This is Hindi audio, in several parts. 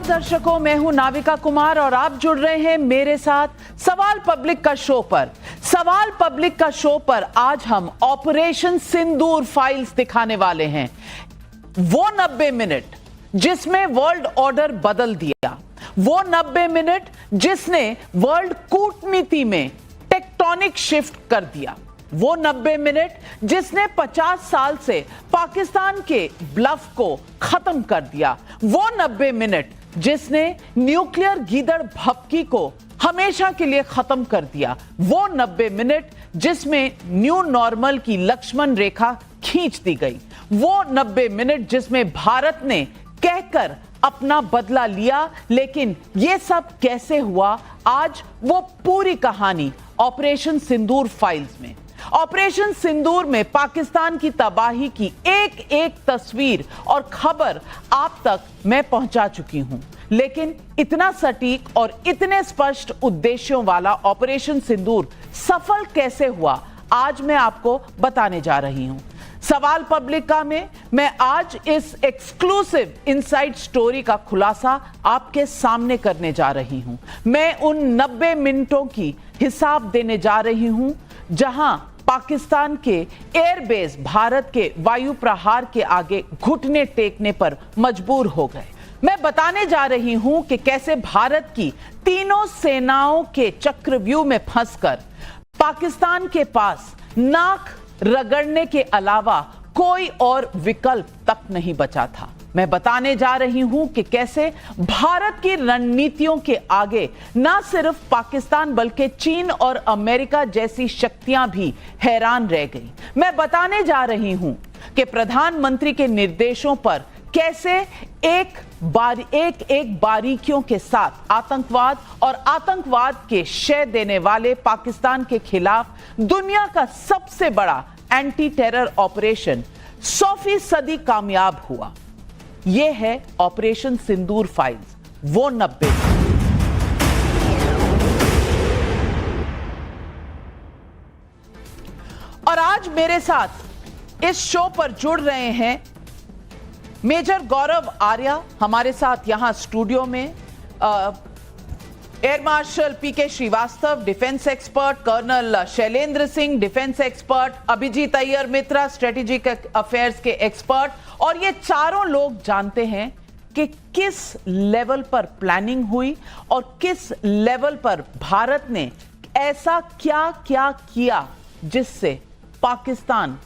नमस्कार दर्शकों, मैं हूं नाविका कुमार और आप जुड़ रहे हैं मेरे साथ सवाल पब्लिक का शो पर। सवाल पब्लिक का शो पर आज हम ऑपरेशन सिंदूर फाइल्स दिखाने वाले हैं। वो 90 मिनट जिसमें वर्ल्ड ऑर्डर बदल दिया, वो 90 मिनट जिसने वर्ल्ड कूटनीति में टेक्टोनिक शिफ्ट कर दिया, वो 90 मिनट जिसने 50 साल से पाकिस्तान के ब्लफ को खत्म कर दिया, वो 90 मिनट जिसने न्यूक्लियर गीदड़ भपकी को हमेशा के लिए खत्म कर दिया, वो 90 मिनट जिसमें न्यू नॉर्मल की लक्ष्मण रेखा खींच दी गई, वो 90 मिनट जिसमें भारत ने कहकर अपना बदला लिया। लेकिन यह सब कैसे हुआ, आज वो पूरी कहानी ऑपरेशन सिंदूर फाइल्स में। ऑपरेशन सिंदूर में पाकिस्तान की तबाही की एक एक तस्वीर और खबर आप तक मैं पहुंचा चुकी हूं, लेकिन इतना सटीक और इतने स्पष्ट उद्देश्यों वाला ऑपरेशन सिंदूर सफल कैसे हुआ, आज मैं आपको बताने जा रही हूं। सवाल पब्लिका में मैं आज इस एक्सक्लूसिव इनसाइड स्टोरी का खुलासा आपके सामने करने जा रही हूं। मैं उन 90 मिनटों की हिसाब देने जा रही हूं जहां पाकिस्तान के एयरबेस भारत के वायु प्रहार के आगे घुटने टेकने पर मजबूर हो गए। मैं बताने जा रही हूं कि कैसे भारत की तीनों सेनाओं के चक्रव्यूह में फंसकर पाकिस्तान के पास नाक रगड़ने के अलावा कोई और विकल्प तक नहीं बचा था। मैं बताने जा रही हूं कि कैसे भारत की रणनीतियों के आगे ना सिर्फ पाकिस्तान बल्कि चीन और अमेरिका जैसी शक्तियां भी हैरान रह गई। मैं बताने जा रही हूं कि प्रधानमंत्री के निर्देशों पर कैसे एक बारीकियों के साथ आतंकवाद और आतंकवाद के शय देने वाले पाकिस्तान के खिलाफ दुनिया का सबसे बड़ा एंटी टेरर ऑपरेशन 100% कामयाब हुआ। यह है ऑपरेशन सिंदूर फाइल्स, वो 90। और आज मेरे साथ इस शो पर जुड़ रहे हैं मेजर गौरव आर्या, हमारे साथ यहां स्टूडियो में air marshal PK Srivastava defence expert, colonel Shailendra Singh defence expert, Abhijit Iyer Mitra strategic affairs के एक्सपर्ट। और ये चारों लोग जानते हैं कि किस लेवल पर प्लानिंग हुई और किस लेवल पर भारत ने ऐसा क्या क्या किया जिससे पाकिस्तान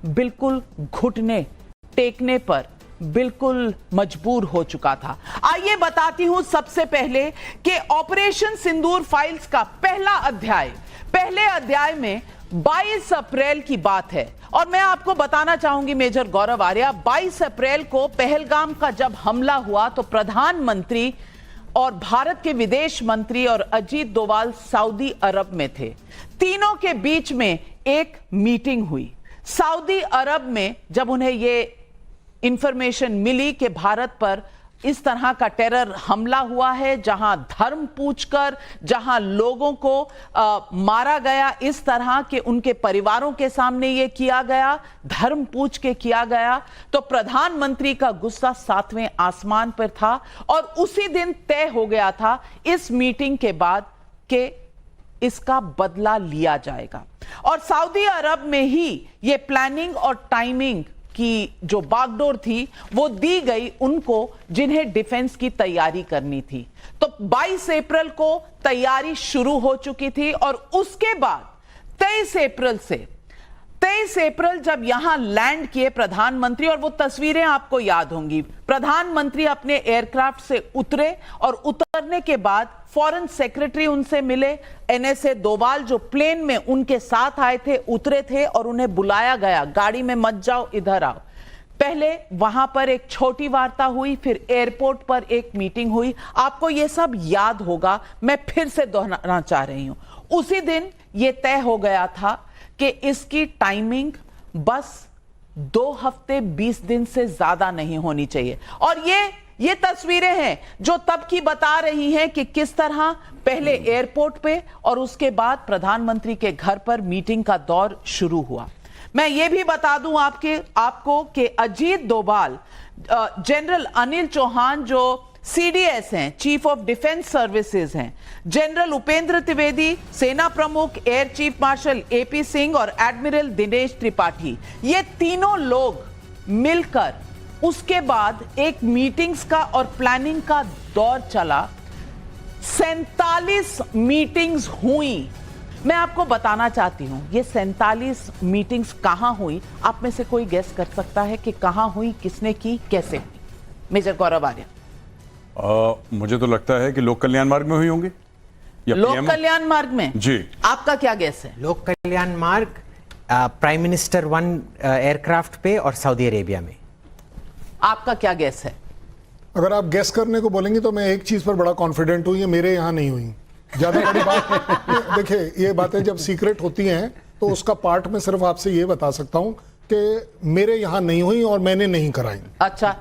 बिल्कुल घुटने टेकने पर बिल्कुल मजबूर हो चुका था। आइए बताती हूं सबसे पहले कि ऑपरेशन सिंदूर फाइल्स का पहले अध्याय में 22 अप्रैल की बात है। और मैं आपको बताना चाहूंगी मेजर गौरव आर्या, 22 अप्रैल को पहलगाम का जब हमला हुआ तो प्रधानमंत्री और भारत के विदेश मंत्री और अजीत डोभाल सऊदी अरब में थे। तीनों के बीच में एक मीटिंग हुई। सऊदी अरब में जब उन्हें यह इंफॉर्मेशन मिली कि भारत पर इस तरह का टेरर हमला हुआ है, जहां धर्म पूछकर, जहां लोगों को मारा गया, इस तरह के उनके परिवारों के सामने यह किया गया, धर्म पूछ के किया गया, तो प्रधानमंत्री का गुस्सा 7वें आसमान पर था। और उसी दिन तय हो गया था इस मीटिंग के बाद कि इसका बदला लिया जाएगा। और सऊदी अरब में ही यह प्लानिंग और टाइमिंग की जो बागडोर थी वो दी गई उनको जिन्हें डिफेंस की तैयारी करनी थी। तो 22 अप्रैल को तैयारी शुरू हो चुकी थी और उसके बाद 23 अप्रैल जब यहां लैंड किए प्रधानमंत्री, और वो तस्वीरें आपको याद होंगी, प्रधानमंत्री अपने एयरक्राफ्ट से उतरे और उतरने के बाद फॉरेन सेक्रेटरी उनसे मिले, एनएसए डोभाल जो प्लेन में उनके साथ आए थे उतरे थे और उन्हें बुलाया गया, गाड़ी में मत जाओ इधर आओ। पहले वहां पर एक छोटी वार्ता हुई, फिर एयरपोर्ट पर एक मीटिंग हुई। आपको यह सब याद होगा, मैं फिर से दोहराना चाह रही हूं। उसी दिन यह तय हो गया था कि इसकी टाइमिंग बस 2 हफ्ते 20 दिन से ज्यादा नहीं होनी चाहिए। और ये तस्वीरें हैं जो तब की बता रही हैं कि किस तरह पहले एयरपोर्ट पे और उसके बाद प्रधानमंत्री के घर पर मीटिंग का दौर शुरू हुआ। मैं ये भी बता दूं आपको कि अजीत डोभाल, जनरल अनिल चौहान जो सीडीएस हैं, चीफ ऑफ डिफेंस सर्विसेज हैं, जनरल उपेंद्र त्रिवेदी, सेना प्रमुख air chief marshal AP Singh और एडमिरल दिनेश त्रिपाठी, ये तीनों लोग मिलकर उसके बाद एक मीटिंग्स का और प्लानिंग का दौर चला। 47 मीटिंग्स हुई। मैं आपको बताना चाहती हूं ये 47 मीटिंग्स कहां हुई। आप में से कोई गेस कर सकता है कि कहां हुई, किसने की, कैसे हुई? मेजर गौरव आर्य। मुझे तो लगता है कि लोक कल्याण मार्ग में हुई होंगी या लोक PMO? कल्याण मार्ग में जी। आपका क्या गेस है? लोक कल्याण मार्ग, प्राइम मिनिस्टर 1 एयरक्राफ्ट पे और सऊदी अरेबिया में। आपका क्या गेस है? अगर आप गेस करने को बोलेंगे तो मैं एक चीज पर बड़ा कॉन्फिडेंट हूं, ये मेरे यहाँ नहीं हुई। ज्यादा बड़ी बात देखिए, ये बातें जब सीक्रेट होती हैं तो उसका पार्ट मैं सिर्फ आपसे ये बता सकता हूं कि मेरे यहाँ नहीं हुई और मैंने नहीं कराई। अच्छा,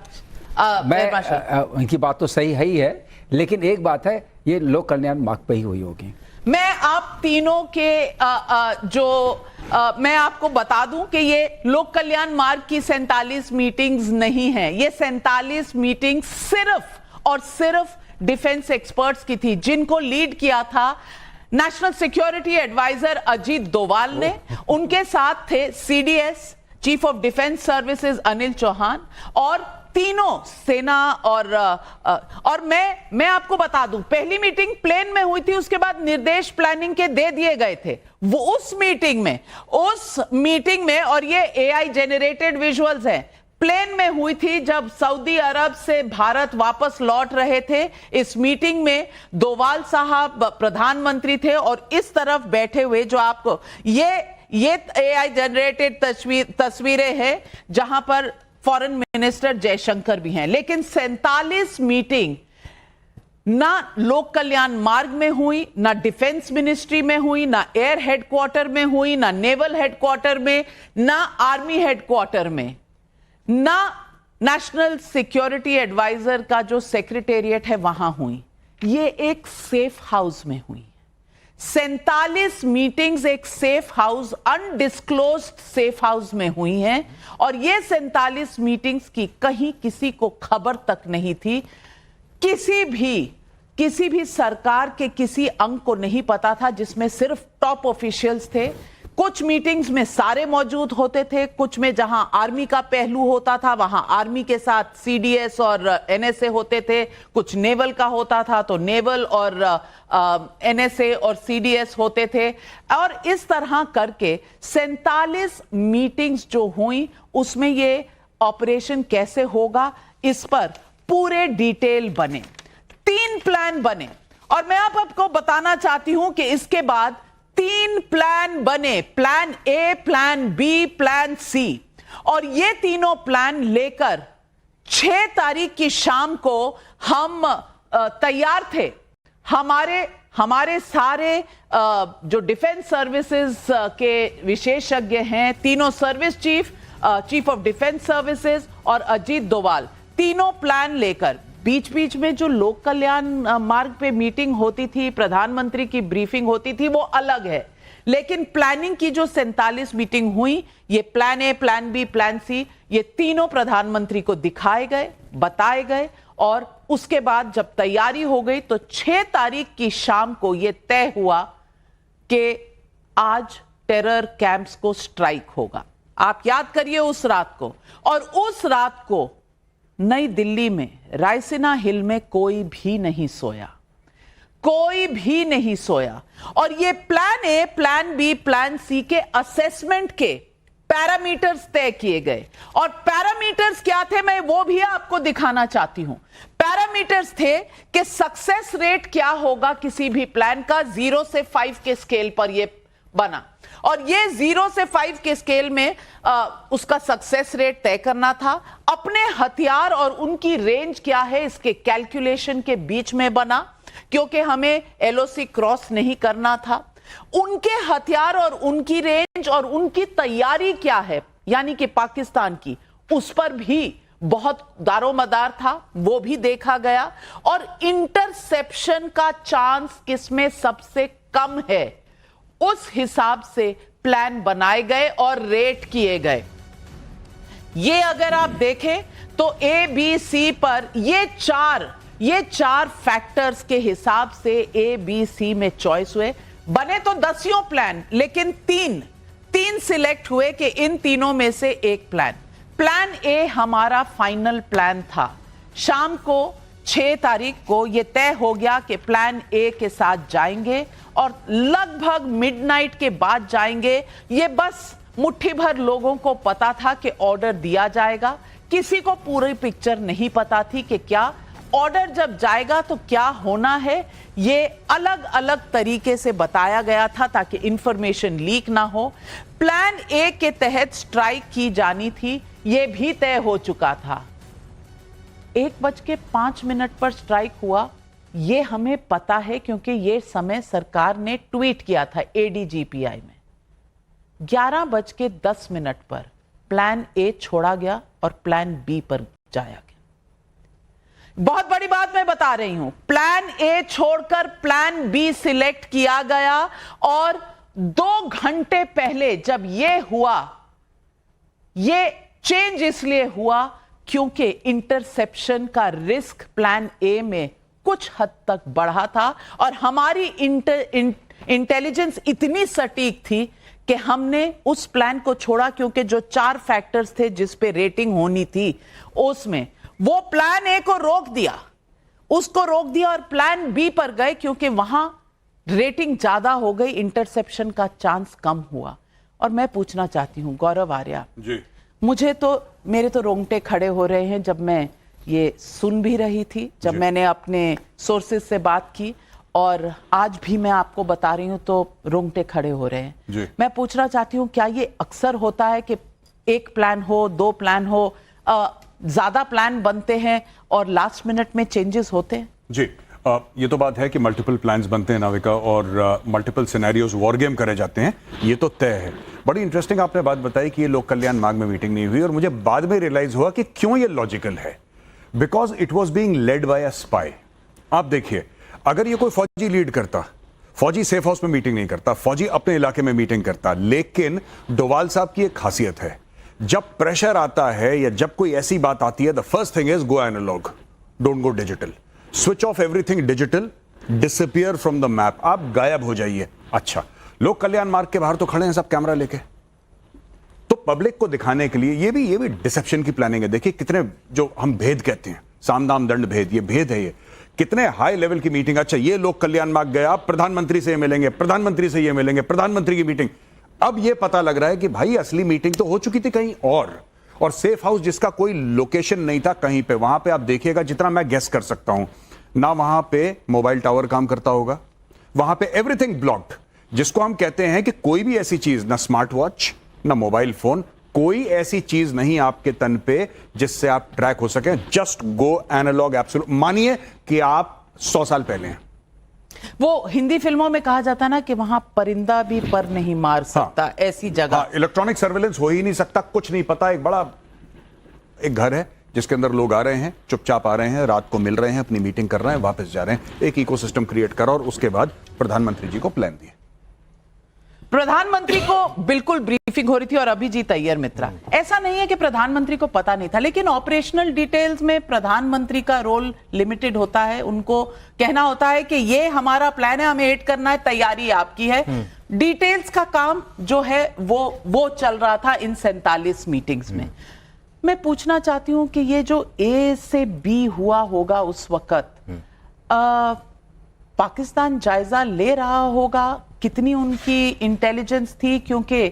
उनकी बात तो सही है ही है, लेकिन एक बात है, ये लोक कल्याण मार्ग पे ही हुई होगी। मैं आप तीनों के मैं आपको बता दूं कि ये लोक कल्याण मार्ग की 47 मीटिंग्स नहीं है। ये 47 मीटिंग्स सिर्फ और सिर्फ डिफेंस एक्सपर्ट्स की थी, जिनको लीड किया था national security adviser Ajit Doval ने। उनके साथ थे CDS, chief of defence services Anil Chauhan, और तीनों सेना और मैं आपको बता दूं, पहली मीटिंग प्लेन में हुई थी, उसके बाद निर्देश प्लानिंग के दे दिए गए थे। वो उस मीटिंग में और ये एआई जेनरेटेड विजुअल्स हैं, प्लेन में हुई थी जब सऊदी अरब से भारत वापस लौट रहे थे। इस मीटिंग में डोवाल साहब प्रधानमंत्री थे और इस तरफ बैठे हुए जो आपको ये एआई जनरेटेड तस्वीरें हैं जहां पर फॉरेन मिनिस्टर जयशंकर भी हैं। लेकिन 47 मीटिंग ना लोक कल्याण मार्ग में हुई, ना डिफेंस मिनिस्ट्री में हुई, ना एयर हेडक्वार्टर में हुई, ना नेवल हेडक्वार्टर में, ना आर्मी हेडक्वार्टर में, ना नेशनल सिक्योरिटी एडवाइजर का जो सेक्रेटेरिएट है वहां हुई। ये एक सेफ हाउस में हुई। 47 मीटिंग्स एक safe house, undisclosed safe house में हुई हैं और ये 47 मीटिंग्स की कहीं किसी को खबर तक नहीं थी। किसी भी सरकार के किसी अंग को नहीं पता था, जिसमें सिर्फ टॉप ऑफिशियल्स थे। कुछ मीटिंग्स में सारे मौजूद होते थे, कुछ में जहां आर्मी का पहलू होता था वहां आर्मी के साथ सीडीएस और एनएसए होते थे, कुछ नेवल का होता था तो नेवल और एनएसए और सीडीएस होते थे। और इस तरह करके 47 मीटिंग्स जो हुई, उसमें ये ऑपरेशन कैसे होगा इस पर पूरे डिटेल बने, 3 प्लान बने। और मैं आपको बताना चाहती हूं कि इसके बाद 3 प्लान बने, plan A, plan B, plan C. और ये तीनों प्लान लेकर 6 तारीख की शाम को हम तैयार थे। हमारे सारे जो डिफेंस सर्विसेज के विशेषज्ञ हैं, तीनों service chief of defence services और अजीत डोवाल, तीनों प्लान लेकर बीच बीच में जो लोक कल्याण मार्ग पे मीटिंग होती थी, प्रधानमंत्री की ब्रीफिंग होती थी, वो अलग है। लेकिन प्लानिंग की जो 47 मीटिंग हुई, ये plan A, plan B, plan C, ये तीनों प्रधानमंत्री को दिखाए गए, बताए गए। और उसके बाद जब तैयारी हो गई तो 6 तारीख की शाम को यह तय हुआ कि आज टेरर कैंप्स को स्ट्राइक होगा। आप याद करिए उस रात को। और उस रात को नई दिल्ली में रायसीना हिल में कोई भी नहीं सोया, कोई भी नहीं सोया। और ये plan A, plan B, plan C के असेसमेंट के पैरामीटर्स तय किए गए। और पैरामीटर्स क्या थे, मैं वो भी आपको दिखाना चाहती हूं। पैरामीटर्स थे कि सक्सेस रेट क्या होगा किसी भी प्लान का, 0 से 5 के स्केल पर ये बना। और ये 0 से 5 के स्केल में उसका सक्सेस रेट तय करना था। अपने हथियार और उनकी रेंज क्या है इसके कैलकुलेशन के बीच में बना, क्योंकि हमें एलओसी क्रॉस नहीं करना था। उनके हथियार और उनकी रेंज और उनकी तैयारी क्या है, यानी कि पाकिस्तान की, उस पर भी बहुत दारोमदार था, वो भी देखा गया। और इंटरसेप्शन का चांस किसमें सबसे कम है, उस हिसाब से प्लान बनाए गए और रेट किए गए। ये अगर आप देखें तो ए, बी, सी पर ये 4 ये 4 फैक्टर्स के हिसाब से ए बी सी में चॉइस हुए। बने तो 10 प्लान, लेकिन तीन सिलेक्ट हुए कि इन तीनों में से एक प्लान ए हमारा फाइनल प्लान था। शाम को 6 तारीख को यह तय हो गया कि प्लान ए के साथ जाएंगे और लगभग मिडनाइट के बाद जाएंगे। ये बस मुट्ठी भर लोगों को पता था कि ऑर्डर दिया जाएगा, किसी को पूरी पिक्चर नहीं पता थी कि क्या ऑर्डर जब जाएगा तो क्या होना है। ये अलग अलग तरीके से बताया गया था ताकि इंफॉर्मेशन लीक ना हो। प्लान ए के तहत स्ट्राइक की जानी थी, यह भी तय हो चुका था। 1:05 पर स्ट्राइक हुआ, यह हमें पता है क्योंकि यह समय सरकार ने ट्वीट किया था ADGPI में। 11:10 पर प्लान ए छोड़ा गया और प्लान बी पर जाया गया। बहुत बड़ी बात मैं बता रही हूं, प्लान ए छोड़कर प्लान बी सिलेक्ट किया गया और 2 घंटे पहले जब यह हुआ, यह चेंज इसलिए हुआ क्योंकि इंटरसेप्शन का रिस्क प्लान ए में कुछ हद तक बढ़ा था और हमारी इंटेलिजेंस इतनी सटीक थी कि हमने उस प्लान को छोड़ा क्योंकि जो 4 फैक्टर्स थे जिस पे रेटिंग होनी थी उसमें वो प्लान ए को रोक दिया, उसको रोक दिया और प्लान बी पर गए क्योंकि वहां रेटिंग ज्यादा हो गई, इंटरसेप्शन का चांस कम हुआ। और मैं पूछना चाहती हूं गौरव आर्या जी, मेरे तो रोंगटे खड़े हो रहे हैं जब मैं ये सुन भी रही थी, जब मैंने अपने सोर्सेज से बात की और आज भी मैं आपको बता रही हूं तो रोंगटे खड़े हो रहे हैं। मैं पूछना चाहती हूं क्या ये अक्सर होता है कि एक प्लान हो, 2 प्लान हो, ज्यादा प्लान बनते हैं और लास्ट मिनट में चेंजेस होते हैं? जी, ये तो बात है कि मल्टीपल प्लान्स बनते हैं नाविका और मल्टीपल सिनेरियोज वॉर गेम करे जाते हैं, ये तो तय है। बड़ी इंटरेस्टिंग आपने बात बताई कि ये लोक कल्याण मार्ग में मीटिंग नहीं हुई और मुझे बाद में रियलाइज हुआ कि क्यों ये लॉजिकल है, because it was being led by a spy. आप देखिए, अगर ये कोई फौजी लीड करता, फौजी सेफ हाउस में मीटिंग नहीं करता, फौजी अपने इलाके में मीटिंग करता, लेकिन डोवाल साहब की एक खासियत है, जब प्रेशर आता है या जब कोई ऐसी बात आती है, the first thing is go analogue, don't go digital, switch off everything digital, disappear from the map, आप गायब हो जाइए। अच्छा, लोक कल्याण मार्ग के बाहर तो खड़े हैं सब कैमरा लेके, तो पब्लिक को दिखाने के लिए ये भी डिसेप्शन की प्लानिंग है। देखिए कितने, जो हम भेद कहते हैं, साम दाम दंड भेद, ये भेद है, ये कितने हाई लेवल की मीटिंग। अच्छा, ये लोक कल्याण मार्ग गया, प्रधानमंत्री से ये मिलेंगे, प्रधानमंत्री से ये मिलेंगे, प्रधानमंत्री की मीटिंग। अब ये पता लग रहा है कि भाई असली मीटिंग तो हो चुकी थी कहीं और सेफ हाउस जिसका कोई लोकेशन नहीं था कहीं पे, वहां पे आप देखिएगा, जितना मैं गेस कर सकता हूं, ना वहां पे मोबाइल टावर काम करता होगा, वहां पे एवरीथिंग ब्लॉक्ड, जिसको हम कहते हैं कि कोई भी ऐसी चीज, ना स्मार्ट वॉच, ना मोबाइल फोन, कोई ऐसी चीज नहीं आपके तन पे जिससे आप ट्रैक हो सके। जस्ट गो एनालॉग एब्सोल्यूट, मानिए कि आप 100 साल पहले हैं। वो हिंदी फिल्मों में कहा जाता ना कि वहां परिंदा भी पर नहीं मार सकता, ऐसी जगह। इलेक्ट्रॉनिक सर्वेलेंस हो ही नहीं सकता, कुछ नहीं पता। एक घर है जिसके अंदर लोग आ रहे हैं, चुपचाप आ रहे हैं, रात को मिल रहे हैं, अपनी मीटिंग कर रहे हैं, वापस जा रहे हैं, एक इकोसिस्टम क्रिएट करा और उसके बाद प्रधानमंत्री जी को प्लान दिया। प्रधानमंत्री को बिल्कुल ब्रीफिंग हो रही थी और अभिजीत अय्यर मित्रा, ऐसा नहीं है कि प्रधानमंत्री को पता नहीं था, लेकिन ऑपरेशनल डिटेल्स में प्रधानमंत्री का रोल लिमिटेड होता है। उनको कहना होता है कि ये हमारा प्लान है, हमें एड करना है, तैयारी आपकी है। डिटेल्स का काम जो है वो चल रहा था इन 47 मीटिंग्स में। मैं पूछना चाहती हूं कि ये जो ए से बी हुआ होगा उस वक्त, पाकिस्तान जायजा ले रहा होगा कितनी उनकी इंटेलिजेंस थी, क्योंकि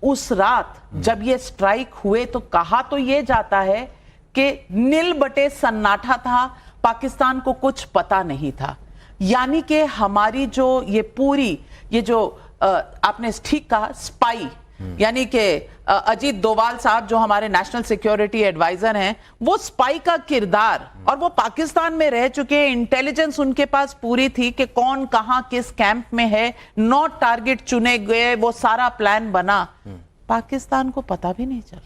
उस रात जब ये स्ट्राइक हुए तो कहा तो ये जाता है कि नील बटे सन्नाटा था, पाकिस्तान को कुछ पता नहीं था। यानी कि हमारी जो ये पूरी, ये जो आपने ठीक कहा, स्पाई, यानी कि अजीत डोवाल साहब जो हमारे नेशनल सिक्योरिटी एडवाइजर हैं, वो स्पाई का किरदार, और वो पाकिस्तान में रह चुके हैं, इंटेलिजेंस उनके पास पूरी थी कि कौन कहां किस कैंप में है, 9 टारगेट चुने गए, वो सारा प्लान बना, पाकिस्तान को पता भी नहीं चला।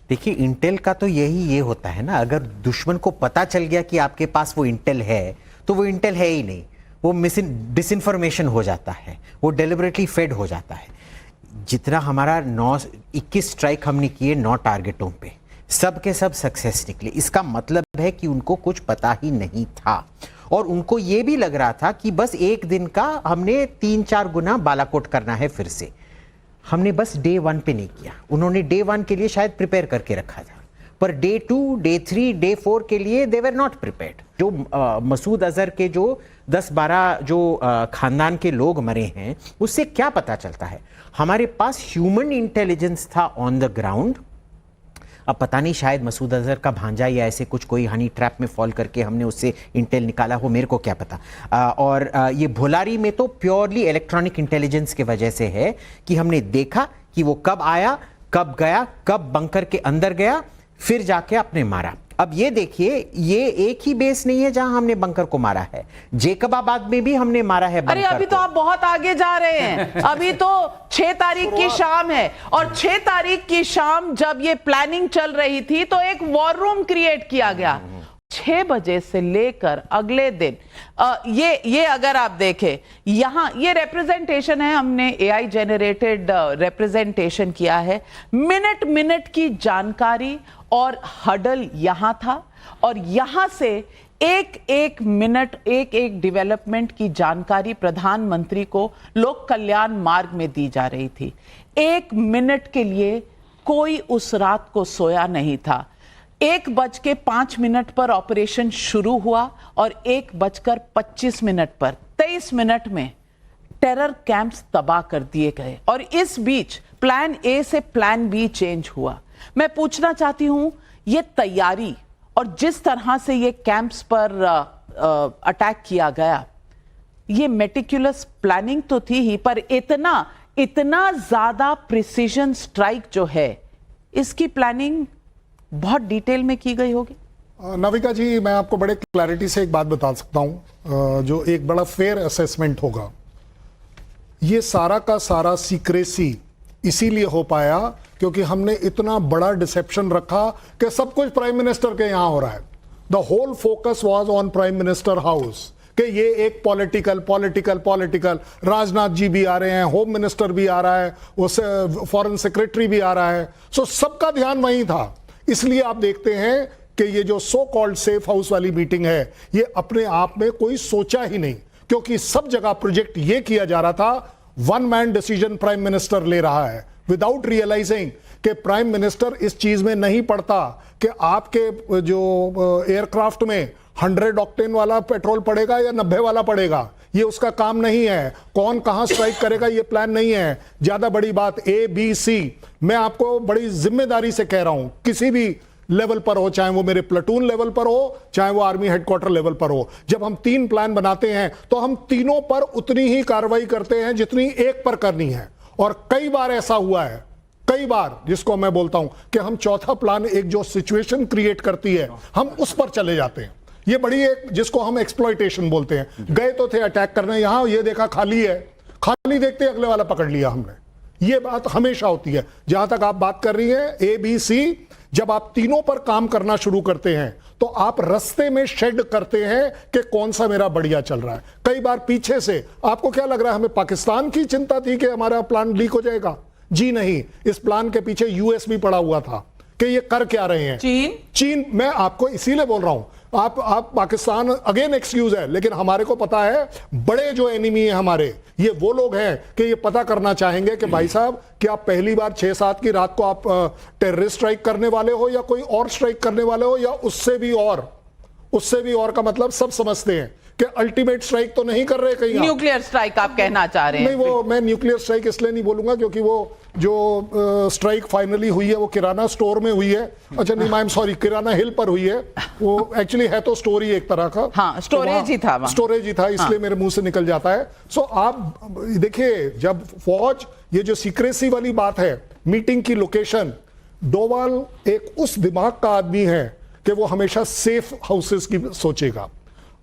देखिए, इंटेल का तो ये होता है ना, अगर दुश्मन को पता चल गया कि आपके पास वो इंटेल है तो वो इंटेल है ही नहीं, वो डिसइंफॉर्मेशन हो जाता है, वो डेलिबरेटली फेड हो जाता है। जितना हमारा 21 स्ट्राइक हमने किए 9 टारगेटों पे, सब के सब सक्सेस निकले, इसका मतलब है कि उनको कुछ पता ही नहीं था। और उनको ये भी लग रहा था कि बस एक दिन का हमने 3-4 गुना बालाकोट करना है फिर से। हमने बस डे 1 पे नहीं किया, उन्होंने डे 1 के लिए शायद प्रिपेयर करके रखा था, पर डे 2, डे 3, डे 4 के लिए दे वर नॉट प्रिपेयर्ड। जो मसूद अजहर के जो 10-12 जो खानदान के लोग मरे हैं, उससे क्या पता चलता है? हमारे पास ह्यूमन इंटेलिजेंस था ऑन द ग्राउंड। अब पता नहीं, शायद मसूद अजहर का भांजा या ऐसे कुछ कोई हनी ट्रैप में फॉल करके हमने उससे इंटेल निकाला हो, मेरे को क्या पता। और ये भोलारी में तो प्योरली इलेक्ट्रॉनिक इंटेलिजेंस के वजह से है कि हमने देखा कि वो कब आया, कब गया, कब बंकर के अंदर गया, फिर जाके आपने मारा। अब ये देखिए, ये एक ही बेस नहीं है जहां हमने बंकर को मारा है, जेकबाबाद में भी हमने मारा है बंकर। अरे अभी तो आप बहुत आगे जा रहे हैं। अभी तो 6 तारीख की शाम है, और 6 तारीख की शाम जब ये प्लानिंग चल रही थी तो एक वॉर रूम क्रिएट किया गया। 6 बजे से लेकर अगले दिन ये अगर आप देखें, यहां ये रिप्रेजेंटेशन है, हमने एआई जेनरेटेड रिप्रेजेंटेशन किया है। मिनट मिनट की जानकारी और हडल यहां था, और यहां से एक एक मिनट, एक एक डेवलपमेंट की जानकारी प्रधानमंत्री को लोक कल्याण मार्ग में दी जा रही थी। 1 मिनट के लिए कोई उस रात को सोया नहीं था। 1:05 पर ऑपरेशन शुरू हुआ और 1:25 पर 23 मिनट में टेरर कैंप्स तबाह कर दिए गए, और इस बीच प्लान ए से प्लान बी चेंज हुआ। मैं पूछना चाहती हूं, ये तैयारी और जिस तरह से ये कैंप्स पर अटैक किया गया, ये मेटिकुलस प्लानिंग तो थी ही, पर इतना ज्यादा प्रिसीजन स्ट्राइक जो है, इसकी प्लानिंग बहुत डिटेल में की गई होगी। नाविका जी, मैं आपको बड़े क्लैरिटी से एक बात बता सकता हूं, जो एक बड़ा फेयर असेसमेंट होगा। ये सारा का सारा सीक्रेसी इसीलिए हो पाया क्योंकि हमने इतना बड़ा डिसेप्शन रखा कि सब कुछ प्राइम मिनिस्टर के यहां हो रहा है। The whole focus was on prime minister house, कि ये एक पॉलिटिकल राजनाथ जी भी आ रहे हैं, होम मिनिस्टर भी आ रहा है, उससे फॉरेन सेक्रेटरी भी आ रहा है, सो सबका ध्यान वहीं था। इसलिए आप देखते हैं कि ये जो सो कॉल्ड सेफ हाउस वाली मीटिंग है, ये अपने आप में कोई सोचा ही नहीं, क्योंकि सब जगह प्रोजेक्ट ये किया जा रहा था, 1 मैन डिसीजन प्राइम मिनिस्टर ले रहा है, विदाउट रियलाइजिंग कि प्राइम मिनिस्टर इस चीज में नहीं पड़ता कि आपके जो एयरक्राफ्ट में 100 ऑक्टेन वाला पेट्रोल पड़ेगा या 90 वाला पड़ेगा। ये उसका काम नहीं है। कौन कहां स्ट्राइक करेगा ये प्लान नहीं है। ज्यादा बड़ी बात ABC, मैं आपको बड़ी जिम्मेदारी से कह रहा हूं, किसी भी लेवल पर हो, चाहे वो मेरे प्लेटून लेवल पर हो, चाहे वो आर्मी हेडक्वार्टर लेवल पर हो, जब हम 3 प्लान बनाते हैं तो हम तीनों पर उतनी ही कार्रवाई करते हैं जितनी एक पर करनी है। और कई बार ऐसा हुआ है, कई बार, जिसको मैं बोलता हूं कि हम चौथा प्लान, एक जो सिचुएशन क्रिएट करती है, हम उस पर चले जाते हैं। ये बड़ी एक, जिसको हम एक्सप्लॉइटेशन बोलते हैं। गए तो थे अटैक करने, यहां ये देखा खाली है, खाली देखते अगले वाला पकड़ लिया हमने। ये बात हमेशा होती है। जहां तक आप बात कर रही हैं ABC, जब आप तीनों पर काम करना शुरू करते हैं तो आप रास्ते में शेड करते हैं कि कौन सा मेरा बढ़िया चल रहा है। कई बार पीछे से, आपको क्या लग रहा है हमें पाकिस्तान की चिंता थी कि हमारा प्लान लीक हो जाएगा? जी नहीं, इस प्लान के पीछे US भी पड़ा हुआ था कि ये कर क्या रहे हैं। चीन, मैं आपको इसीलिए बोल रहा हूं, आप पाकिस्तान अगेन एक्सक्यूज है, लेकिन हमारे को पता है बड़े जो एनिमी है हमारे, ये वो लोग हैं कि ये पता करना चाहेंगे कि भाई साहब, कि आप पहली बार 6-7 की रात को आप टेररिस्ट स्ट्राइक करने वाले हो या कोई और स्ट्राइक करने वाले हो, या उससे भी और का मतलब सब समझते हैं कि अल्टीमेट स्ट्राइक तो नहीं कर रहे कहीं। न्यूक्लियर स्ट्राइक आप कहना चाह रहे हैं? नहीं, वो मैं न्यूक्लियर स्ट्राइक इसलिए नहीं बोलूंगा क्योंकि वो जो स्ट्राइक फाइनली हुई है वो किराना स्टोर में हुई है। अच्छा नहीं, आई एम सॉरी, किराना हिल पर हुई है। वो एक्चुअली है तो स्टोर ही एक तरह का, हाँ, स्टोरेज ही था, इसलिए हाँ। मेरे मुंह से निकल जाता है। सो आप देखिए, जब फौज, ये जो सीक्रेसी वाली बात है, मीटिंग की लोकेशन, डोवाल एक उस दिमाग का आदमी है कि वो हमेशा सेफ हाउसेस की सोचेगा।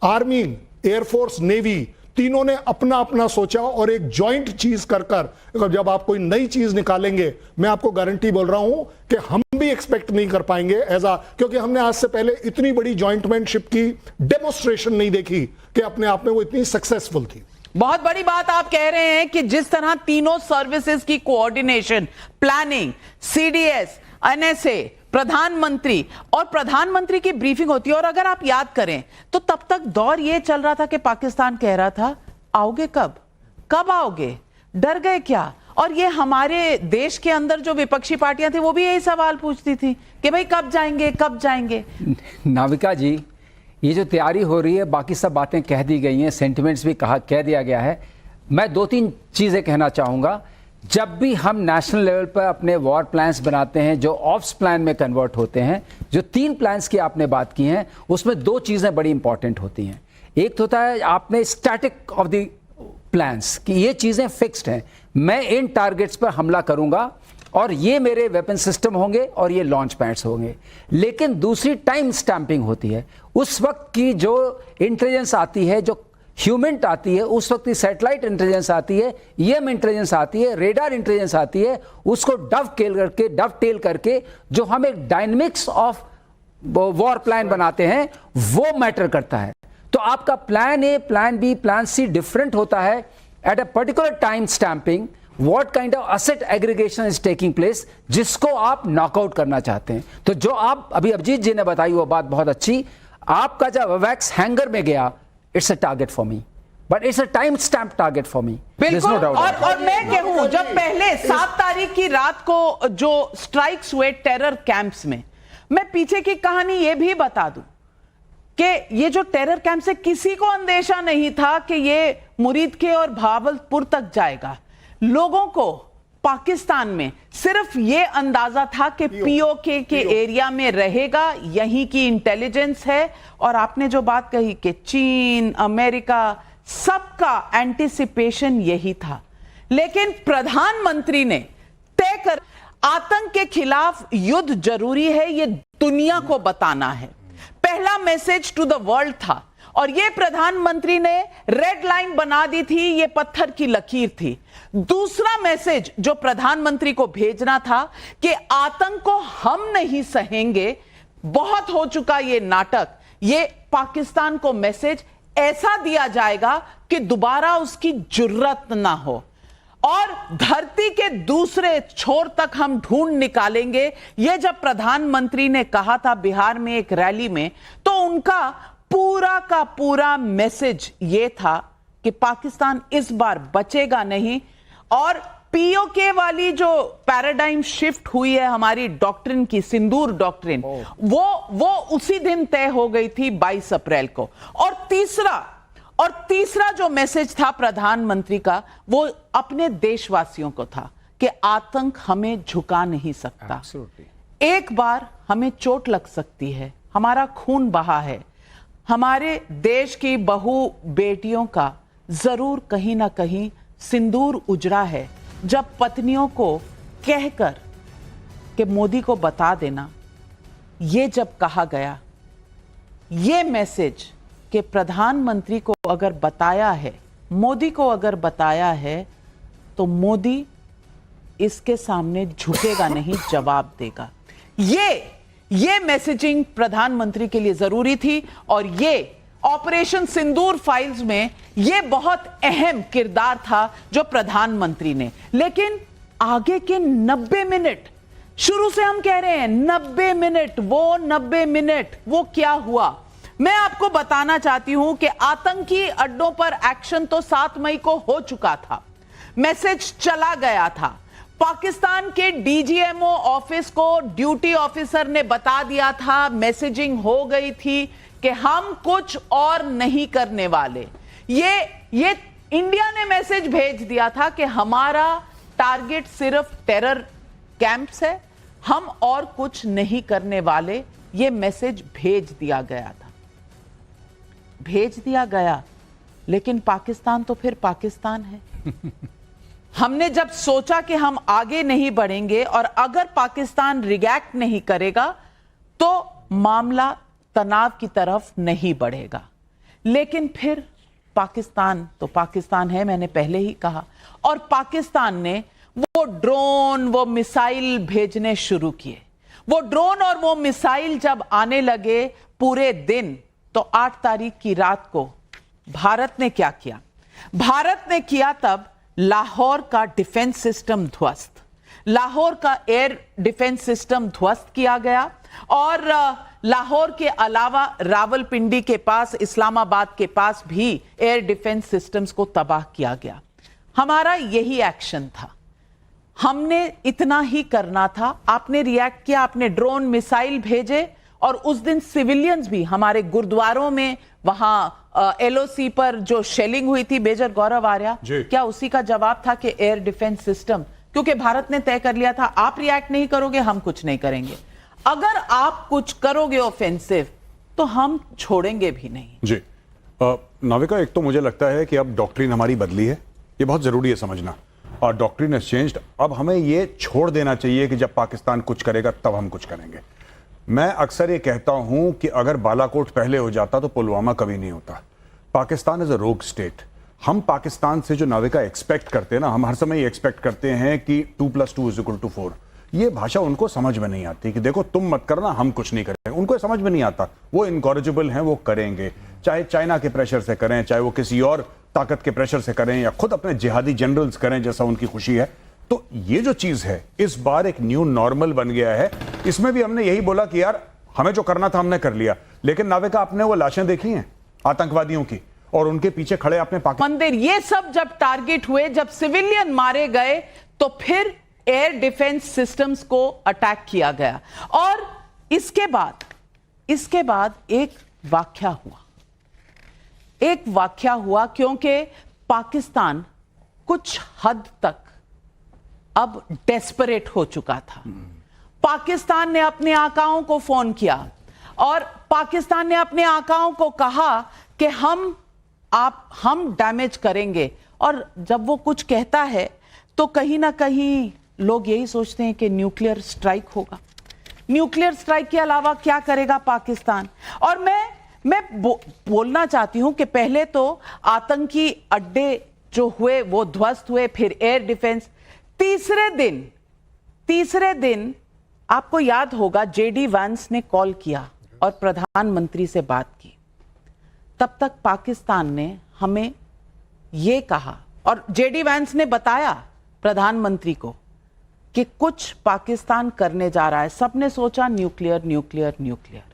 आर्मी, एयरफोर्स, नेवी, तीनों ने अपना अपना सोचा और एक जॉइंट चीज कर जब आप कोई नई चीज निकालेंगे, मैं आपको गारंटी बोल रहा हूं कि हम भी एक्सपेक्ट नहीं कर पाएंगे क्योंकि हमने आज से पहले इतनी बड़ी जॉइंटमैनशिप की डेमोस्ट्रेशन नहीं देखी कि अपने आप में वो इतनी सक्सेसफुल थी। बहुत बड़ी बात आप कह रहे हैं कि जिस तरह तीनों सर्विसेज की कोऑर्डिनेशन, प्लानिंग, CDS, NSA, प्रधानमंत्री, और प्रधानमंत्री की ब्रीफिंग होती है। और अगर आप याद करें तो तब तक दौर यह चल रहा था कि पाकिस्तान कह रहा था आओगे कब, कब आओगे, डर गए क्या? और ये हमारे देश के अंदर जो विपक्षी पार्टियां थी वो भी यही सवाल पूछती थी कि भाई कब जाएंगे, कब जाएंगे। नाविका जी, ये जो तैयारी हो रही है, बाकी सब बातें कह दी गई हैं, सेंटिमेंट्स भी कह दिया गया है। मैं 2-3 चीज़ें कहना चाहूँगा। जब भी हम नेशनल लेवल पर अपने वॉर प्लान्स बनाते हैं जो ऑप्स प्लान में कन्वर्ट होते हैं, जो 3 प्लान्स की आपने बात की हैं, उसमें 2 चीज़ें बड़ी इंपॉर्टेंट होती हैं। एक तो होता है आपने स्टैटिक ऑफ द प्लान्स कि ये चीज़ें फिक्स्ड हैं, मैं इन टारगेट्स पर हमला करूंगा और ये मेरे वेपन सिस्टम होंगे और ये लॉन्च पैड्स होंगे। लेकिन दूसरी टाइम स्टैंपिंग होती है। उस वक्त की जो इंटेलिजेंस आती है, जो ह्यूमन आती है, उस वक्त की सैटेलाइट इंटेलिजेंस आती है, ईएम इंटेलिजेंस आती है, रेडार इंटेलिजेंस आती है, उसको डवटेल करके जो हम एक डायनेमिक्स ऑफ वॉर प्लान बनाते हैं वो मैटर करता है। तो आपका plan A, plan B, plan C different होता है at a particular time stamping. What kind of asset aggregation is taking place, जिसको आप नॉकआउट करना चाहते हैं। तो जो आप अभी अभिजीत जी ने बताई वो बात बहुत अच्छी। आपका जब वैक्स हैंगर में गया, it's a target for me, but it's a time stamp target for me. बिल्कुल। और मैं कहूं, जब पहले 7 तारीख की रात को जो स्ट्राइक्स हुए टेरर कैंप्स में, मैं पीछे की कहानी यह भी बता दूं कि ये जो टेरर कैंप से किसी को अंदेशा नहीं था कि ये मुरीद के और भावलपुर तक जाएगा। लोगों को पाकिस्तान में सिर्फ ये अंदाजा था कि पीओके के एरिया में रहेगा, यहीं की इंटेलिजेंस है। और आपने जो बात कही कि चीन, अमेरिका, सबका एंटिसिपेशन यही था। लेकिन प्रधानमंत्री ने तय कर, आतंक के खिलाफ युद्ध जरूरी है, ये दुनिया को बताना है। पहला मैसेज टू द वर्ल्ड था और ये प्रधानमंत्री ने रेड लाइन बना दी थी, ये पत्थर की लकीर थी। दूसरा मैसेज जो प्रधानमंत्री को भेजना था कि आतंक को हम नहीं सहेंगे, बहुत हो चुका ये नाटक। ये पाकिस्तान को मैसेज ऐसा दिया जाएगा कि दोबारा उसकी जुर्रत ना हो और धरती के दूसरे छोर तक हम ढूंढ निकालेंगे। ये जब प्रधानमंत्री ने कहा था बिहार में एक रैली में, तो उनका पूरा का पूरा मैसेज ये था कि पाकिस्तान इस बार बचेगा नहीं। और पीओके वाली जो पैराडाइम शिफ्ट हुई है हमारी डॉक्ट्रिन की, सिंदूर डॉक्ट्रिन, वो उसी दिन तय हो गई थी 22 अप्रैल को। और तीसरा जो मैसेज था प्रधानमंत्री का, वो अपने देशवासियों को था कि आतंक हमें झुका नहीं सकता। एक बार हमें चोट लग सकती है, हमारा खून बहा है, हमारे देश की बहू बेटियों का जरूर कहीं ना कहीं सिंदूर उजड़ा है। जब पत्नियों को कहकर कि मोदी को बता देना, ये जब कहा गया, ये मैसेज कि प्रधानमंत्री को अगर बताया है, मोदी को अगर बताया है, तो मोदी इसके सामने झुकेगा नहीं, जवाब देगा। ये मैसेजिंग प्रधानमंत्री के लिए जरूरी थी और ये ऑपरेशन सिंदूर फाइल्स में ये बहुत अहम किरदार था जो प्रधानमंत्री ने। लेकिन आगे के 90 मिनट, शुरू से हम कह रहे हैं 90 मिनट, वो 90 मिनट वो क्या हुआ? मैं आपको बताना चाहती हूं कि आतंकी अड्डों पर एक्शन तो 7 मई को हो चुका था, मैसेज चला गया था। पाकिस्तान के डीजीएमओ ऑफिस को ड्यूटी ऑफिसर ने बता दिया था, मैसेजिंग हो गई थी कि हम कुछ और नहीं करने वाले। ये इंडिया ने मैसेज भेज दिया था कि हमारा टारगेट सिर्फ टेरर कैंप्स है, हम और कुछ नहीं करने वाले। ये मैसेज भेज दिया गया, लेकिन पाकिस्तान तो फिर पाकिस्तान है। हमने जब सोचा कि हम आगे नहीं बढ़ेंगे और अगर पाकिस्तान रिएक्ट नहीं करेगा तो मामला तनाव की तरफ नहीं बढ़ेगा। लेकिन फिर पाकिस्तान तो पाकिस्तान है, मैंने पहले ही कहा, और पाकिस्तान ने वो ड्रोन, वो मिसाइल भेजने शुरू किए। वो ड्रोन और वो मिसाइल जब आने लगे पूरे दिन, तो 8 तारीख की रात को भारत ने क्या किया? भारत ने किया तब लाहौर का डिफेंस सिस्टम ध्वस्त, लाहौर का एयर डिफेंस सिस्टम ध्वस्त किया गया और लाहौर के अलावा रावलपिंडी के पास, इस्लामाबाद के पास भी एयर डिफेंस सिस्टम्स को तबाह किया गया। हमारा यही एक्शन था, हमने इतना ही करना था। आपने रिएक्ट किया, आपने ड्रोन मिसाइल भेजे और उस दिन सिविलियंस भी हमारे गुरुद्वारों में, वहां एलओसी पर जो शेलिंग हुई थी, मेजर गौरव आर्या, क्या उसी का जवाब था कि एयर डिफेंस सिस्टम, क्योंकि भारत ने तय कर लिया था आप रिएक्ट नहीं करोगे हम कुछ नहीं करेंगे, अगर आप कुछ करोगे ऑफेंसिव तो हम छोड़ेंगे भी नहीं। जी नाविका, एक तो मुझे लगता है कि अब डॉक्ट्रिन हमारी बदली है, ये बहुत जरूरी है समझना, और डॉक्ट्रिन हैज चेंज्ड। अब हमें ये छोड़ देना चाहिए कि जब पाकिस्तान कुछ करेगा तब हम कुछ करेंगे। मैं अक्सर ये कहता हूं कि अगर बालाकोट पहले हो जाता तो पुलवामा कभी नहीं होता। पाकिस्तान इज अ रोग स्टेट। हम पाकिस्तान से जो नाविका एक्सपेक्ट करते हैं ना, हम हर समय ये एक्सपेक्ट करते हैं कि 2+2=4। ये भाषा उनको समझ में नहीं आती कि देखो तुम मत करना हम कुछ नहीं करेंगे, उनको समझ में नहीं आता। वो इनकॉरेजिबल हैं, वो करेंगे, चाहे चाइना के प्रेशर से करें, चाहे वो किसी और ताकत के प्रेशर से करें, या खुद अपने जिहादी जनरल्स करें जैसा उनकी खुशी है। तो ये जो चीज है इस बार एक न्यू नॉर्मल बन गया है। इसमें भी हमने यही बोला कि यार हमें जो करना था हमने कर लिया, लेकिन नाविका आपने वो लाशें देखी हैं आतंकवादियों की, और उनके पीछे खड़े आपने मंदिर, ये सब जब टारगेट हुए, जब सिविलियन मारे गए, तो फिर एयर डिफेंस सिस्टम्स को अटैक किया गया। और इसके बाद एक वाकया हुआ क्योंकि पाकिस्तान कुछ हद तक अब डेस्परेट हो चुका था। पाकिस्तान ने अपने आकाओं को फोन किया और पाकिस्तान ने अपने आकाओं को कहा कि हम डैमेज करेंगे। और जब वो कुछ कहता है तो कहीं ना कहीं लोग यही सोचते हैं कि न्यूक्लियर स्ट्राइक होगा। न्यूक्लियर स्ट्राइक के अलावा क्या करेगा पाकिस्तान? और मैं बोलना चाहती हूं कि पहले तो आतंकी अड्डे जो हुए वो ध्वस्त हुए, फिर एयर डिफेंस। तीसरे दिन आपको याद होगा जेडी वैंस ने कॉल किया और प्रधानमंत्री से बात की। तब तक पाकिस्तान ने हमें यह कहा और जेडी वैंस ने बताया प्रधानमंत्री को कि कुछ पाकिस्तान करने जा रहा है। सबने सोचा न्यूक्लियर न्यूक्लियर न्यूक्लियर।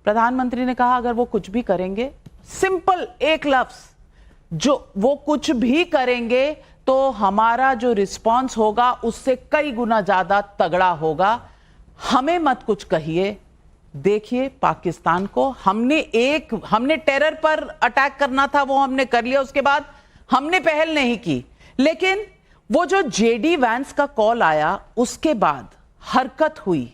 प्रधानमंत्री ने कहा अगर वो कुछ भी करेंगे, सिंपल एक लफ्ज, जो वो कुछ भी करेंगे तो हमारा जो रिस्पांस होगा उससे कई गुना ज्यादा तगड़ा होगा। हमें मत कुछ कहिए। देखिए पाकिस्तान को हमने टेरर पर अटैक करना था, वो हमने कर लिया, उसके बाद हमने पहल नहीं की। लेकिन वो जो जेडी वैंस का कॉल आया उसके बाद हरकत हुई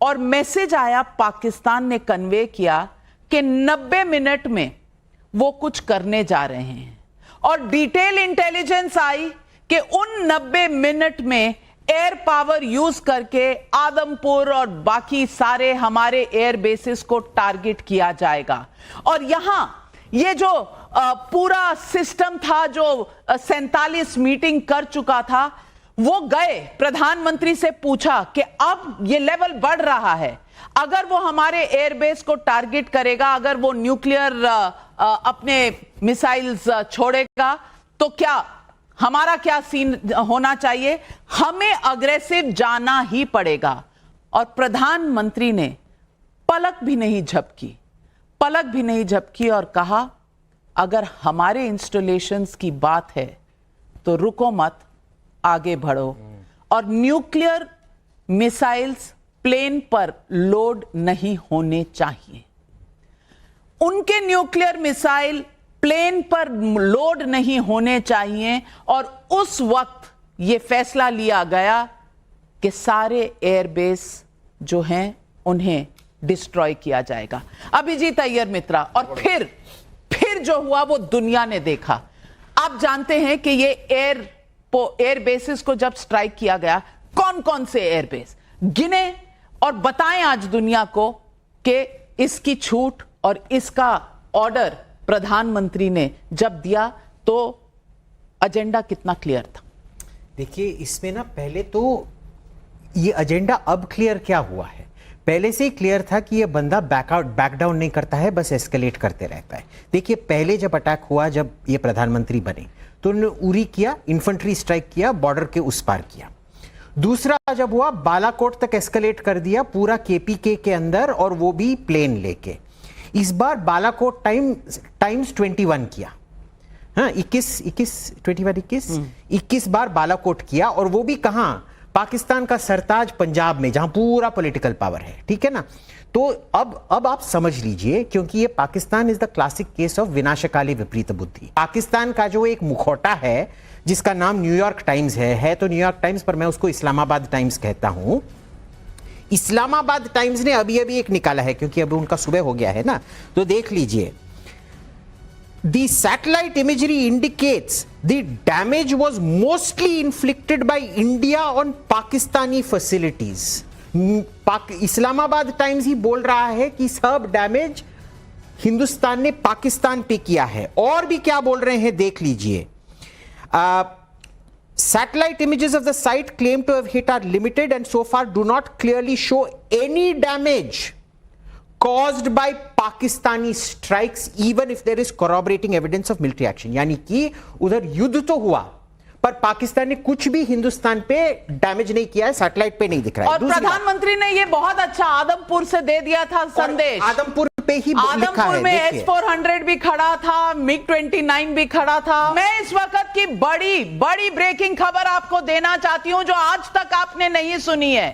और मैसेज आया, पाकिस्तान ने कन्वे किया कि 90 मिनट में वो कुछ करने जा रहे हैं। और डिटेल इंटेलिजेंस आई कि उन 90 मिनट में एयर पावर यूज करके आदमपुर और बाकी सारे हमारे एयर बेसिस को टारगेट किया जाएगा। और यहां ये जो पूरा सिस्टम था जो 47 मीटिंग कर चुका था, वो गए प्रधानमंत्री से पूछा कि अब ये लेवल बढ़ रहा है, अगर वो हमारे एयरबेस को टारगेट करेगा, अगर वो न्यूक्लियर अपने मिसाइल्स छोड़ेगा तो क्या हमारा क्या सीन होना चाहिए? हमें अग्रेसिव जाना ही पड़ेगा। और प्रधानमंत्री ने पलक भी नहीं झपकी और कहा अगर हमारे इंस्टॉलेशंस की बात है तो रुको मत, आगे बढ़ो। और न्यूक्लियर मिसाइल्स प्लेन पर लोड नहीं होने चाहिए। उनके न्यूक्लियर मिसाइल प्लेन पर लोड नहीं होने चाहिए। और उस वक्त यह फैसला लिया गया कि सारे एयरबेस जो हैं उन्हें डिस्ट्रॉय किया जाएगा। अभिजीत अय्यर मित्रा, और फिर जो हुआ वो दुनिया ने देखा। आप जानते हैं कि ये एयर बेसिस को जब स्ट्राइक किया गया, कौन कौन से एयरबेस गिने और बताएं आज दुनिया को कि इसकी छूट और इसका ऑर्डर प्रधानमंत्री ने जब दिया तो एजेंडा कितना क्लियर था। देखिए इसमें ना पहले तो ये एजेंडा अब क्लियर क्या हुआ है, पहले से ही क्लियर था कि ये बंदा बैक डाउन नहीं करता है, बस एस्केलेट करते रहता है। देखिए पहले जब अटैक हुआ, जब ये प्रधानमंत्री बने तो उन्होंने उरी किया, इन्फेंट्री स्ट्राइक किया, बॉर्डर के उस पार किया। दूसरा जब हुआ, बालाकोट तक एस्केलेट कर दिया पूरा केपीके के अंदर, और वो भी प्लेन लेके। इस बार बालाकोट टाइम्स 21 किया, हाँ 21 बार बालाकोट किया, और वो भी कहां, पाकिस्तान का सरताज पंजाब में, जहां पूरा पॉलिटिकल पावर है, ठीक है ना। तो अब आप समझ लीजिए, क्योंकि ये Pakistan is the classic case of विनाशकाली विपरीत बुद्धि। पाकिस्तान का जो एक मुखौटा है जिसका नाम न्यूयॉर्क टाइम्स है तो न्यूयॉर्क टाइम्स, पर मैं उसको इस्लामाबाद टाइम्स कहता हूं। इस्लामाबाद टाइम्स ने अभी एक निकाला है, क्योंकि अभी उनका सुबह हो गया है ना, तो देख लीजिए। The satellite imagery indicates the damage was mostly inflicted by India on Pakistani facilities. Islamabad Times ही बोल रहा है कि सब डैमेज हिंदुस्तान ने पाकिस्तान पे किया है। और भी क्या बोल रहे हैं देख लीजिए। Satellite images of the site claimed to have hit are limited and so far do not clearly show any damage caused by Pakistani strikes even if there is corroborating evidence of military action। यानी कि उधर युद्ध तो हुआ पर पाकिस्तान ने कुछ भी हिंदुस्तान पे डैमेज नहीं किया है, सैटेलाइट पे नहीं दिख रहा है। और प्रधानमंत्री ने ये बहुत अच्छा आदमपुर से दे दिया था संदेश। आदमपुर पे ही लिखा है, आदमपुर में S-400 भी खड़ा था, MiG-29 भी खड़ा था। मैं इस वक्त की बड़ी ब्रेकिंग खबर आपको देना चाहती हूं जो आज तक आपने नहीं सुनी है।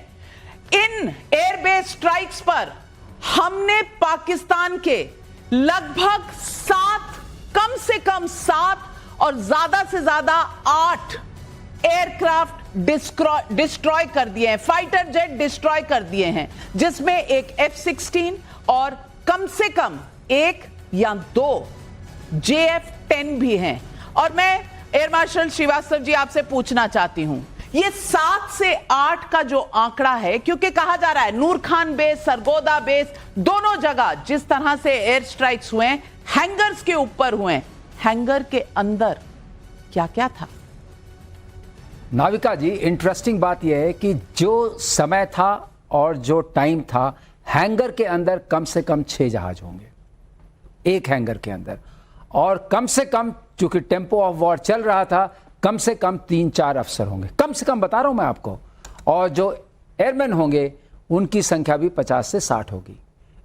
इन एयरबेस स्ट्राइक्स पर हमने पाकिस्तान के लगभग 7, कम से कम 7 और ज्यादा से ज्यादा 8 एयरक्राफ्ट डिस्ट्रॉय कर दिए हैं, फाइटर जेट डिस्ट्रॉय कर दिए हैं, जिसमें एक F-16 और कम से कम 1 या 2 JF-10 भी हैं। और मैं एयर मार्शल श्रीवास्तव जी आपसे पूछना चाहती हूं, ये 7 से 8 का जो आंकड़ा है, क्योंकि कहा जा रहा है नूर खान बेस, सरगोदा बेस, दोनों जगह जिस तरह से एयर स्ट्राइक्स हुए हैं, हैंगर्स के ऊपर हुए हैं, हैंगर के अंदर क्या क्या था? नाविका जी, इंटरेस्टिंग बात यह है कि जो समय था और जो टाइम था, हैंगर के अंदर कम से कम 6 जहाज होंगे एक हैंगर के अंदर, और कम से कम चूंकि टेम्पो ऑफ वॉर चल रहा था, कम से कम 3-4 अफसर होंगे, कम से कम बता रहा हूं मैं आपको। और जो एयरमैन होंगे उनकी संख्या भी 50 से 60 होगी।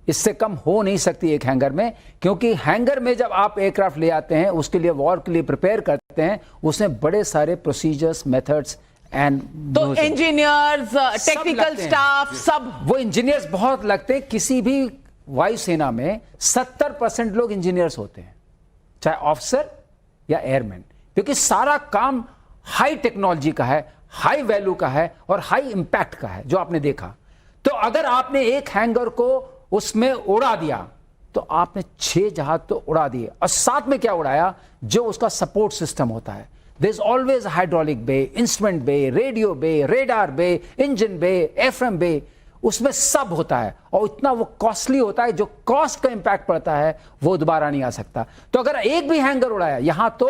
इससे कम हो नहीं सकती एक हैंगर में, क्योंकि हैंगर में जब आप एयरक्राफ्ट ले आते हैं, उसके लिए वॉर के लिए प्रिपेयर करते हैं, उसमें बड़े सारे प्रोसीजर्स, मेथड्स एंड तो इंजीनियर्स, टेक्निकल स्टाफ, सब वो इंजीनियर्स बहुत लगते हैं। किसी भी वायुसेना में 70% लोग इंजीनियर्स होते हैं, चाहे ऑफिसर या एयरमैन, क्योंकि सारा काम हाई टेक्नोलॉजी का है, हाई वैल्यू का है और हाई इंपैक्ट का है, जो आपने देखा। तो अगर आपने एक हैंगर को उसमें उड़ा दिया तो आपने 6 जहाज तो उड़ा दिए, और साथ में क्या उड़ाया, जो उसका सपोर्ट सिस्टम होता है। There is always hydraulic bay, instrument bay, radio bay, radar bay, engine bay, FM bay, उसमें सब होता है, और इतना वो कॉस्टली होता है, जो कॉस्ट का इंपैक्ट पड़ता है वो दोबारा नहीं आ सकता। तो अगर एक भी हैंगर उड़ाया, यहां तो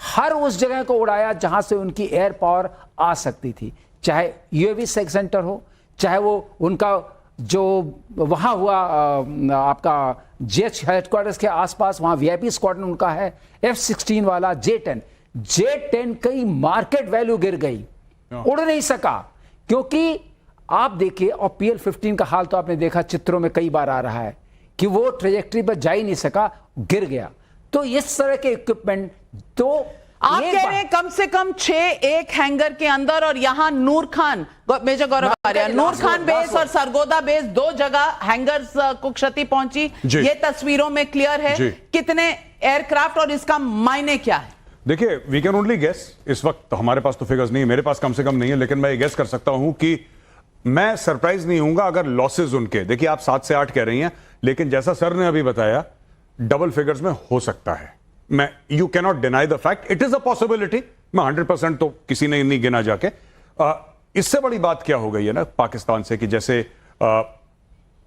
हर उस जगह को उड़ाया जहां से उनकी एयर पावर आ सकती थी, चाहे यूएवी सेंटर हो, चाहे वो उनका जो वहां हुआ आपका जेट हेडक्वार्टर्स के आसपास, वहां वीआईपी स्क्वाड्रन उनका है, F-16 वाला, J-10 कई मार्केट वैल्यू गिर गई, उड़ नहीं सका। क्योंकि आप देखिए, और PL-15 का हाल तो आपने देखा, चित्रों में कई बार आ रहा है कि वो ट्रेजेक्टरी पर जा ही नहीं सका, गिर गया। तो इस तरह के इक्विपमेंट, तो आप कह रहे हैं कम से कम 6 एक हैंगर के अंदर, और यहां नूर खान, मेजर गौरव आर्या, नूर खान बेस और सरगोदा बेस, 2 जगह हैंगर्स को क्षति पहुंची, ये तस्वीरों में क्लियर है। कितने एयरक्राफ्ट और इसका मायने क्या है? देखिए, वी कैन ओनली गेस। इस वक्त हमारे पास तो फिगर्स नहीं है, मेरे पास कम से कम नहीं है, लेकिन मैं ये गेस कर सकता हूं कि मैं सरप्राइज नहीं होऊंगा अगर लॉसेज उनके, देखिए आप 7 से 8 कह रही हैं, लेकिन जैसा सर ने अभी बताया, डबल फिगर्स में हो सकता है। मैं, you can not deny the fact, it is a possibility. मैं 100% तो किसी ने नहीं गिना जाके। इससे बड़ी बात क्या हो गई है ना पाकिस्तान से, कि जैसे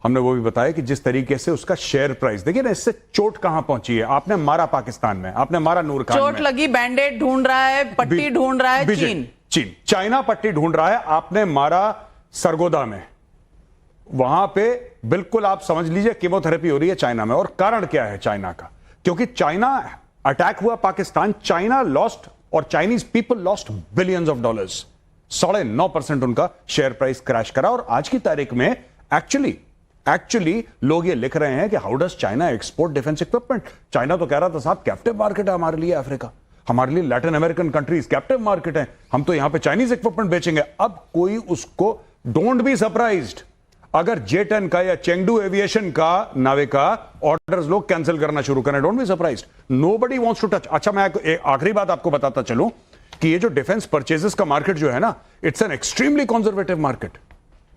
हमने वो भी बताया कि जिस तरीके से उसका शेयर प्राइस, देखिए ना, इससे चोट कहां पहुंची है। आपने मारा पाकिस्तान में, आपने मारा नूर खान में, चोट लगी, बैंडेड ढूंढ रहा है, पट्टी ढूंढ रहा है चीन, चाइना पट्टी ढूंढ रहा है। आपने मारा सरगोदा में, वहां पे बिल्कुल आप समझ लीजिए कीमोथेरेपी हो रही है चाइना में। और कारण क्या है चाइना का? क्योंकि चाइना अटैक हुआ पाकिस्तान, चाइना लॉस्ट, और Chinese people lost billions of dollars. 9.5% उनका शेयर प्राइस क्रैश करा। और आज की तारीख में एक्चुअली लोग ये लिख रहे हैं कि how does China export defence equipment. China तो कह रहा था साहब कैप्टिव मार्केट है हमारे लिए अफ्रीका, हमारे लिए Latin American countries captive market है, हम तो यहां पे चाइनीज इक्विपमेंट बेचेंगे। अब कोई उसको, डोंट बी सरप्राइज्ड अगर J10 का या चेंगडू एविएशन का नाविका ऑर्डर्स लोग कैंसिल करना शुरू करें। Don't be surprised, nobody wants to touch. अच्छा, मैं एक आखिरी बात आपको बताता चलूं कि ये जो डिफेंस परचेजेस का मार्केट जो है ना, it's an extremely conservative market.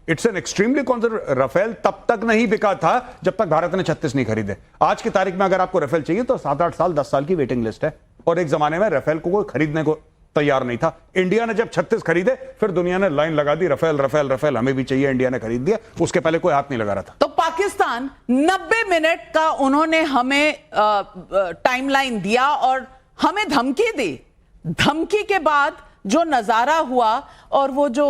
It's an extremely conservative. Rafale तब तक नहीं बिका था जब तक भारत ने 36 नहीं खरीदे। आज की तारीख में अगर आपको राफेल चाहिए तो 7-8 साल 10 साल की वेटिंग लिस्ट है। और एक जमाने में राफेल को कोई खरीदने को तैयार नहीं था। इंडिया ने जब 36 खरीदे, फिर दुनिया ने लाइन लगा दी, राफेल राफेल राफेल हमें भी चाहिए, इंडिया ने खरीद दिया। उसके पहले कोई हाथ नहीं लगा रहा था। तो पाकिस्तान 90 मिनट का उन्होंने हमें टाइमलाइन दिया और हमें धमकी दी। धमकी के बाद जो नजारा हुआ, और वो जो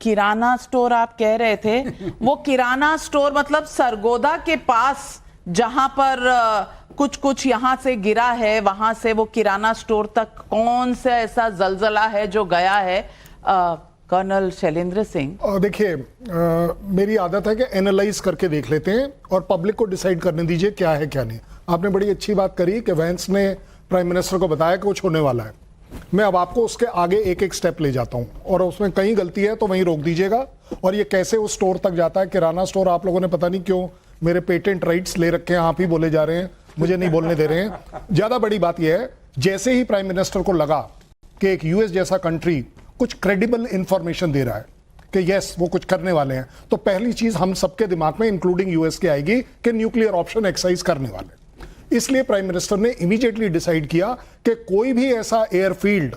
किराना स्टोर आप कह रहे थे, वो किराना स्टोर मतलब सरगोदा के पास जहां पर कुछ यहां से गिरा है, वहां से वो किराना स्टोर तक कौन सा ऐसा जलजला है जो गया है? कर्नल शैलेंद्र सिंह, देखिए, मेरी आदत है कि एनालाइज करके देख लेते हैं और पब्लिक को डिसाइड करने दीजिए क्या है क्या नहीं। आपने बड़ी अच्छी बात करी कि वैंस ने प्राइम मिनिस्टर को बताया कि कुछ होने वाला है। मैं अब आपको उसके आगे एक एक स्टेप ले जाता हूं और उसमें कहीं गलती है तो वहीं रोक दीजिएगा। और ये कैसे उस स्टोर तक जाता है, किराना स्टोर, आप लोगों ने पता नहीं क्यों मेरे पेटेंट राइट्स ले रखे हैं, आप ही बोले जा रहे हैं, मुझे नहीं बोलने दे रहे हैं। ज्यादा बड़ी बात यह है, जैसे ही प्राइम मिनिस्टर को लगा कि एक यूएस जैसा कंट्री कुछ क्रेडिबल इंफॉर्मेशन दे रहा है कि यस वो कुछ करने वाले हैं, तो पहली चीज हम सबके दिमाग में इंक्लूडिंग यूएस के आएगी कि न्यूक्लियर ऑप्शन एक्सरसाइज करने वाले। इसलिए प्राइम मिनिस्टर ने इमीडिएटली डिसाइड किया कि कोई भी ऐसा एयरफील्ड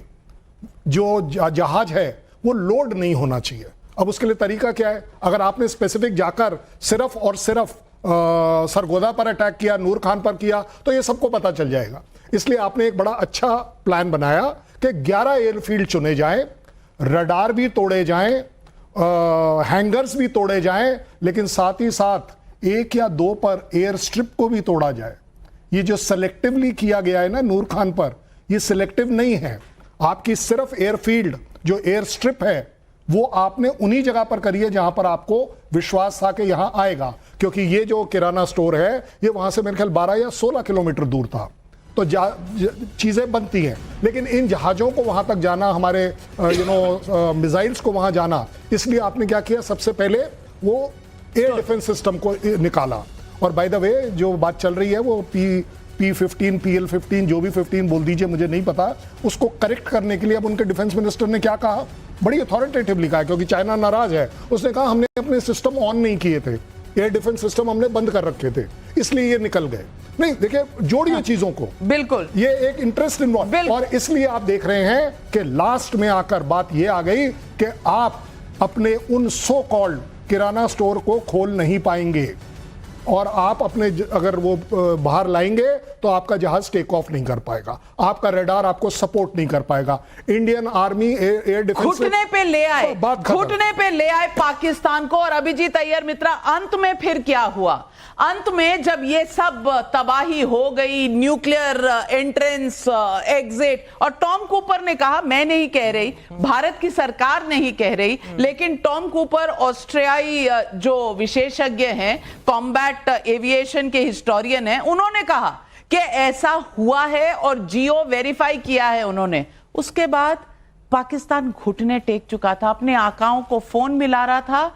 जो जहाज है वो लोड नहीं होना चाहिए। अब उसके लिए तरीका क्या है? अगर आपने स्पेसिफिक जाकर सिर्फ और सिर्फ सरगोदा पर अटैक किया, नूर खान पर किया, तो ये सबको पता चल जाएगा। इसलिए आपने एक बड़ा अच्छा प्लान बनाया कि 11 एयरफील्ड चुने जाएं, रडार भी तोड़े जाएं, हैंगर्स भी तोड़े जाएं, लेकिन साथ ही साथ 1 या 2 पर एयर स्ट्रिप को भी तोड़ा जाए। ये जो सेलेक्टिवली किया गया है ना नूर खान पर, ये सिलेक्टिव नहीं है। आपकी सिर्फ एयरफील्ड जो एयर स्ट्रिप है वो आपने उन्हीं जगह पर करी है जहां पर आपको विश्वास था कि यहां आएगा, क्योंकि ये जो किराना स्टोर है ये वहां से मेरे ख्याल 12 या 16 किलोमीटर दूर था। तो चीजें बनती हैं, लेकिन इन जहाजों को वहां तक जाना, हमारे मिसाइल्स को वहां जाना, इसलिए आपने क्या किया, सबसे पहले वो एयर डिफेंस सिस्टम को निकाला। और बाय द वे जो बात चल रही है वो P-15, PL-15, जो भी 15 बोल दीजिए, मुझे नहीं पता, उसको करेक्ट करने के लिए अब उनके डिफेंस मिनिस्टर ने क्या कहा, बड़ी अथॉरिटेटिवली कहा, क्योंकि चाइना नाराज है। उसने कहा हमने अपने सिस्टम ऑन नहीं किए थे, एयर डिफेंस सिस्टम हमने बंद कर रखे थे, इसलिए ये निकल गए। नहीं, देखिए, जोड़िए चीजों को, बिल्कुल ये एक इंटरेस्ट इन्वॉल्व, और इसलिए आप देख रहे हैं कि लास्ट में आकर बात ये आ गई कि आप अपने उन सो कॉल्ड किराना स्टोर को खोल नहीं पाएंगे, और आप अपने अगर वो बाहर लाएंगे तो आपका जहाज टेक ऑफ नहीं कर पाएगा, आपका रडार आपको सपोर्ट नहीं कर पाएगा। इंडियन आर्मी एयर डिफेंस घुटने पे ले आए, घुटने पे ले आए पाकिस्तान को। और अभिजीत अय्यर मित्रा, अंत में फिर क्या हुआ? अंत में जब ये सब तबाही हो गई, न्यूक्लियर एंट्रेंस, एग्जिट, और टॉम कूपर ने कहा, मैं नहीं कह रही, भारत की सरकार नहीं कह रही, लेकिन टॉम कूपर ऑस्ट्रियाई जो विशेषज्ञ हैं, कॉम्बैट एविएशन के हिस्टोरियन हैं, उन्होंने कहा कि ऐसा हुआ है और जियो वेरीफाई किया है उन्होंने। उसके बाद पाकिस्तान घुटने टेक चुका था, अपने आकाओं को फोन मिला रहा था,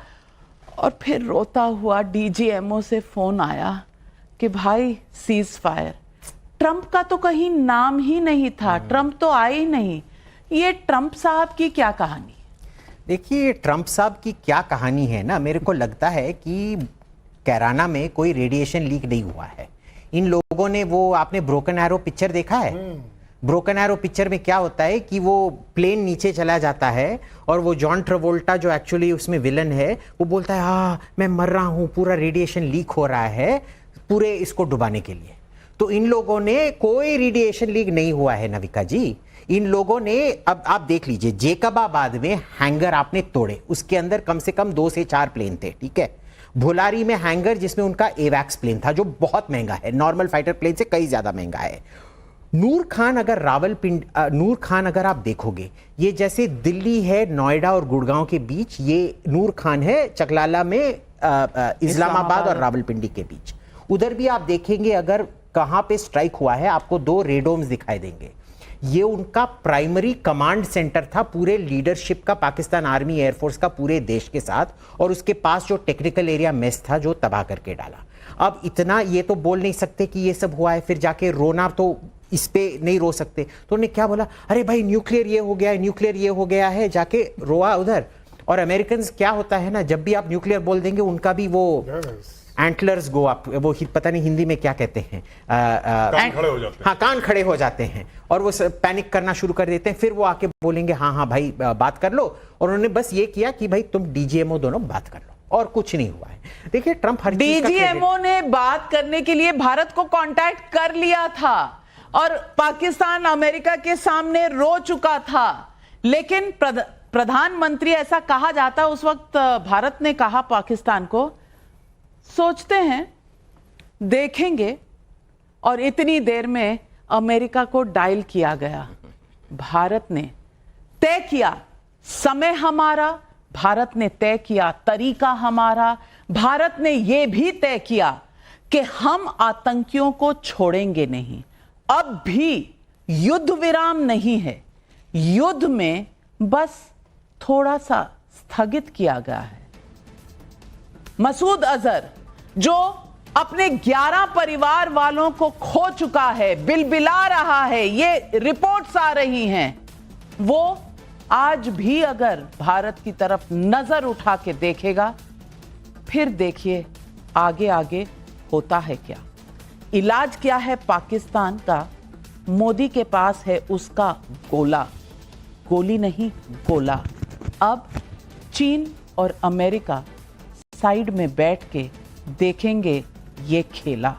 और फिर रोता हुआ डीजीएमओ से फोन आया कि भाई सीज फायर। ट्रंप का तो कहीं नाम ही नहीं था, ट्रंप तो आए ही नहीं। ये ट्रंप साहब की क्या कहानी? देखिए, ट्रंप साहब की क्या कहानी है ना, मेरे को लगता है कि कैराना में कोई रेडिएशन लीक नहीं हुआ है। इन लोगों ने, वो आपने ब्रोकन एरो पिक्चर देखा है? ब्रोकन एरो पिक्चर में क्या होता है कि वो प्लेन नीचे चला जाता है और वो जॉन ट्रेवोल्टा जो एक्चुअली उसमें विलन है, वो बोलता है हाँ मैं मर रहा हूं, पूरा रेडिएशन लीक हो रहा है पूरे इसको डुबाने के लिए। तो इन लोगों ने, कोई रेडिएशन लीक नहीं हुआ है नविका जी। इन लोगों ने, अब आप देख लीजिए, जेकबाबाद में हैंगर आपने तोड़े, उसके अंदर कम से कम 2 से 4 प्लेन थे, ठीक है। भुलारी में हैंगर जिसमें उनका एवैक्स प्लेन था जो बहुत महंगा है, नॉर्मल फाइटर प्लेन से कई ज्यादा महंगा है। नूर खान अगर आप देखोगे, ये जैसे दिल्ली है नोएडा और गुड़गांव के बीच, ये नूर खान है चकलाला में इस्लामाबाद और रावलपिंडी के बीच। उधर भी आप देखेंगे अगर कहां पे स्ट्राइक हुआ है, आपको 2 रेडोम्स दिखाई देंगे। ये उनका प्राइमरी कमांड सेंटर था पूरे लीडरशिप का, पाकिस्तान आर्मी एयरफोर्स का पूरे देश के साथ, और उसके पास जो टेक्निकल एरिया मेस था जो तबाह करके डाला। अब इतना ये तो बोल नहीं सकते कि ये सब हुआ है, फिर जाके रोना तो इस पे नहीं रो सकते। तो उन्होंने क्या बोला, अरे भाई न्यूक्लियर ये हो गया है, न्यूक्लियर ये हो गया है, जाके रोआ उधर। और अमेरिकन क्या होता है ना, जब भी आप न्यूक्लियर बोल देंगे उनका भी वो एंटलर्स गो अप, वो पता नहीं हिंदी में क्या कहते हैं, कान खड़े हो जाते हैं। हाँ, कान खड़े हो जाते हैं और वो पैनिक करना शुरू कर देते हैं। फिर वो आके बोलेंगे हाँ हाँ भाई बात कर लो। और उन्होंने बस ये किया कि भाई तुम डीजीएमओ दोनों बात कर लो, और कुछ नहीं हुआ है। देखिए ट्रंप हर चीज का डीजीएमओ ने बात करने के लिए भारत को कांटेक्ट कर लिया था और पाकिस्तान अमेरिका के सामने रो चुका था, लेकिन प्रधानमंत्री, ऐसा कहा जाता उस वक्त भारत ने कहा पाकिस्तान को, सोचते हैं देखेंगे, और इतनी देर में अमेरिका को डायल किया गया। भारत ने तय किया समय हमारा, भारत ने तय किया तरीका हमारा, भारत ने यह भी तय किया कि हम आतंकियों को छोड़ेंगे नहीं। अब भी युद्ध विराम नहीं है, युद्ध में बस थोड़ा सा स्थगित किया गया है। मसूद अजहर जो अपने 11 परिवार वालों को खो चुका है, बिलबिला रहा है, ये रिपोर्ट्स आ रही हैं, वो आज भी अगर भारत की तरफ नजर उठा के देखेगा, फिर देखिए आगे आगे होता है क्या। इलाज क्या है पाकिस्तान का? मोदी के पास है उसका गोला, गोली नहीं गोला। अब चीन और अमेरिका साइड में बैठ के देखेंगे ये खेला।